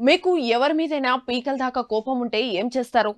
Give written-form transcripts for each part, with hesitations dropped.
మీకు ఎవరి మీదైనా పీకల దాకా కోపం ఉంటే ఏం చేస్తారు?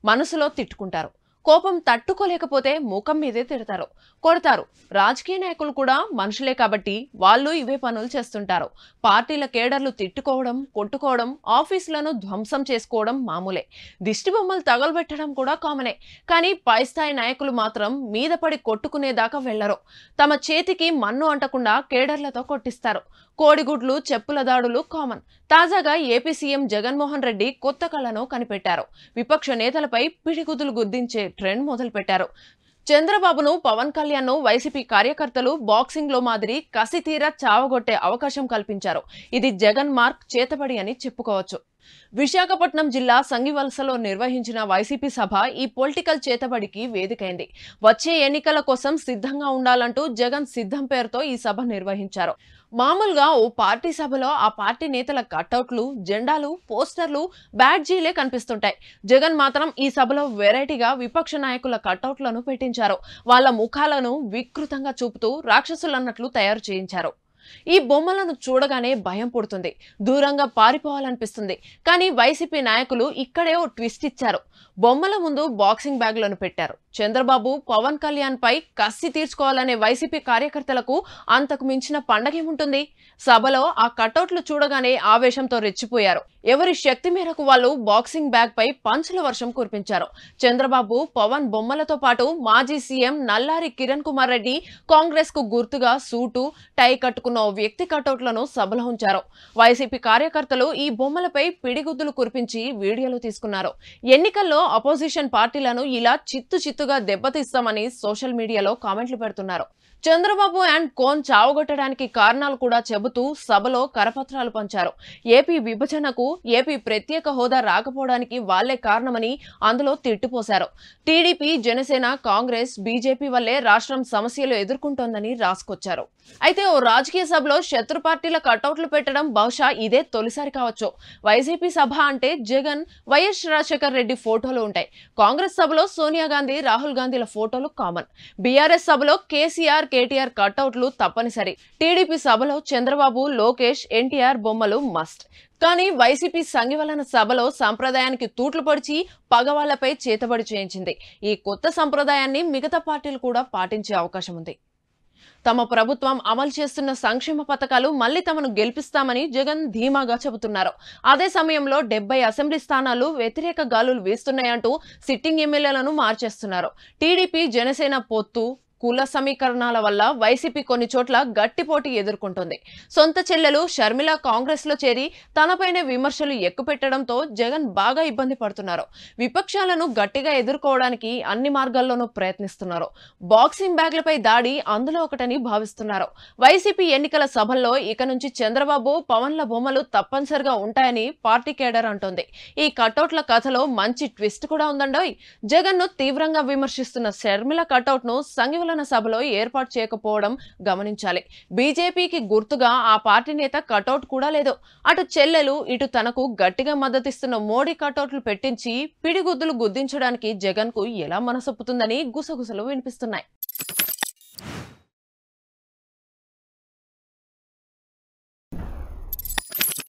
మనసులో తిట్టుకుంటారు. కోపం తట్టుకోలేకపోతే ముఖం మీదే తిడతారు, కొడతారు. రాజకీయ నాయకులు కూడా మనుషులే కాబట్టి వాళ్ళు ఇవే పనులు చేస్తుంటారు. పార్టీల కేడర్లు తిట్టుకోవడం, కొట్టుకోవడం, ఆఫీసులను ధ్వంసం చేసుకోవడం మామూలే. దిష్టి బొమ్మలు తగలబెట్టడం కూడా కామనే. కానీ పై స్థాయి నాయకులు మాత్రం మీద పడి కొట్టుకునేదాకా వెళ్లరు. తమ చేతికి మన్ను అంటకుండా కేడర్లతో కొట్టిస్తారు. కోడిగుడ్లు, చెప్పుల దాడులు కామన్. తాజాగా ఏపీ సీఎం జగన్మోహన్ రెడ్డి కొత్త కళను కనిపెట్టారు. విపక్ష నేతలపై పిడిగుద్దులు గుద్దించే ట్రెండ్ మొదలుపెట్టారు. చంద్రబాబును, పవన్ కళ్యాణ్ ను వైసీపీ కార్యకర్తలు బాక్సింగ్ లో మాదిరి కసితీరా చావగొట్టే అవకాశం కల్పించారు. ఇది జగన్ మార్క్ చేతబడి అని చెప్పుకోవచ్చు. విశాఖపట్నం జిల్లా సంగివలసలో నిర్వహించిన వైసీపీ సభ ఈ పొలిటికల్ చేతబడికి వేదికైంది. వచ్చే ఎన్నికల కోసం సిద్ధంగా ఉండాలంటూ జగన్ సిద్ధం పేరుతో ఈ సభ నిర్వహించారు. మామూలుగా ఓ పార్టీ సభలో ఆ పార్టీ నేతల కటౌట్లు, జెండాలు, పోస్టర్లు, బ్యాడ్జీలే కనిపిస్తుంటాయి. జగన్ మాత్రం ఈ సభలో వెరైటీగా విపక్ష నాయకుల కటౌట్లను పెట్టించారు. వాళ్ళ ముఖాలను వికృతంగా చూపుతూ రాక్షసులన్నట్లు తయారు చేయించారు. ఈ బొమ్మలను చూడగానే భయం పుడుతుంది, దూరంగా పారిపోవాలనిపిస్తుంది. కానీ వైసీపీ నాయకులు ఇక్కడే ఓ ట్విస్ట్ ఇచ్చారు. బొమ్మల ముందు బాక్సింగ్ బ్యాగులను పెట్టారు. చంద్రబాబు, పవన్ కళ్యాణ్ పై కసి తీర్చుకోవాలనే వైసీపీ కార్యకర్తలకు అంతకు మించిన పండగేముంటుంది? సభలో ఆ కటౌట్లు చూడగానే ఆవేశంతో రెచ్చిపోయారు. ఎవరి శక్తి మేరకు వాళ్ళు బాక్సింగ్ బ్యాగ్ పై పంచుల వర్షం కురిపించారు. చంద్రబాబు, పవన్ బొమ్మలతో పాటు మాజీ సీఎం నల్లారి కిరణ్ కుమార్ రెడ్డి, కాంగ్రెస్ కు గుర్తుగా సూటు, టై కట్టుకున్న ఓ వ్యక్తి కటౌట్లను సభలో ఉంచారు. వైసీపీ కార్యకర్తలు ఈ బొమ్మలపై పిడిగుద్దులు కురిపించి వీడియోలు తీసుకున్నారు. ఎన్నికల్లో అపోజిషన్ పార్టీలను ఇలా చిత్తుగా దెబ్బతీస్తామని సోషల్ మీడియాలో కామెంట్లు పెడుతున్నారు. చంద్రబాబు అండ్ కోన్ చావగొట్టడానికి కారణాలు కూడా చెబుతూ సభలో కరపత్రాలు పంచారు. ఏపీ విభజనకు, ఏపీ ప్రత్యేక హోదా రాకపోవడానికి వాళ్లే కారణమని అందులో తిట్టిపోశారు. టీడీపీ, జనసేన, కాంగ్రెస్, బీజేపీ వల్లే రాష్ట్రం సమస్యలు ఎదుర్కొంటోందని రాసుకొచ్చారు. అయితే ఓ రాజకీయ సభలో శత్రు పార్టీల కటౌట్లు పెట్టడం బహుశా ఇదే తొలిసారి కావచ్చు. వైసీపీ సభ అంటే జగన్, వైఎస్ రాజశేఖర్ రెడ్డి ఫోటోలు ఉంటాయి. కాంగ్రెస్ సభలో సోనియా గాంధీ, రాహుల్ గాంధీల ఫోటోలు కామన్. బీఆర్ఎస్ సభలో కేసీఆర్, కేటీఆర్ కటౌట్లు తప్పనిసరి. టీడీపీ సభలో చంద్రబాబు, లోకేష్, ఎన్టీఆర్ బొమ్మలు మస్ట్. కానీ వైసీపీ సంఘివలన సభలో సంప్రదాయానికి తూట్లు పొడిచి పగవాళ్లపై చేతబడి చేయించింది. ఈ కొత్త సంప్రదాయాన్ని మిగతా పార్టీలు కూడా పాటించే అవకాశం ఉంది. తమ ప్రభుత్వం అమలు చేస్తున్న సంక్షేమ పథకాలు మళ్లీ తమను గెలిపిస్తామని జగన్ ధీమాగా చెబుతున్నారు. అదే సమయంలో 70 అసెంబ్లీ స్థానాలు వ్యతిరేక గాలులు వీస్తున్నాయంటూ సిట్టింగ్ ఎమ్మెల్యేలను మార్చేస్తున్నారు. టీడీపీ, జనసేన పొత్తు, కుల సమీకరణాల వల్ల వైసీపీ కొన్ని చోట్ల గట్టి పోటీ ఎదుర్కొంటుంది. సొంత చెల్లెలు షర్మిల కాంగ్రెస్ లో చేరి తనపైనే విమర్శలు ఎక్కుపెట్టడంతో జగన్ బాగా ఇబ్బంది పడుతున్నారు. విపక్షాలను గట్టిగా ఎదుర్కోవడానికి అన్ని మార్గాల్లోనూ ప్రయత్నిస్తున్నారు. బాక్సింగ్ బ్యాగ్లపై దాడి అందులో ఒకటని భావిస్తున్నారు. వైసీపీ ఎన్నికల సభల్లో ఇక నుంచి చంద్రబాబు, పవన్ల బొమ్మలు తప్పనిసరిగా ఉంటాయని పార్టీ కేడర్ అంటోంది. ఈ కటౌట్ల కథలో మంచి ట్విస్ట్ కూడా ఉందండోయ్. జగన్ ను తీవ్రంగా విమర్శిస్తున్న షర్మిల కటౌట్ ను సంఘ సభలో ఏర్పాటు చేయకపోవడం గమనించాలి. బీజేపీకి గుర్తుగా ఆ పార్టీ నేత కటౌట్ కూడా లేదు. అటు చెల్లెలు, ఇటు తనకు గట్టిగా మద్దతిస్తున్న మోడీ కటౌట్లు పెట్టించి పిడిగుద్దులు గుద్దించడానికి జగన్ కు ఎలా మనసొప్పుతుందని గుసగుసలు వినిపిస్తున్నాయి.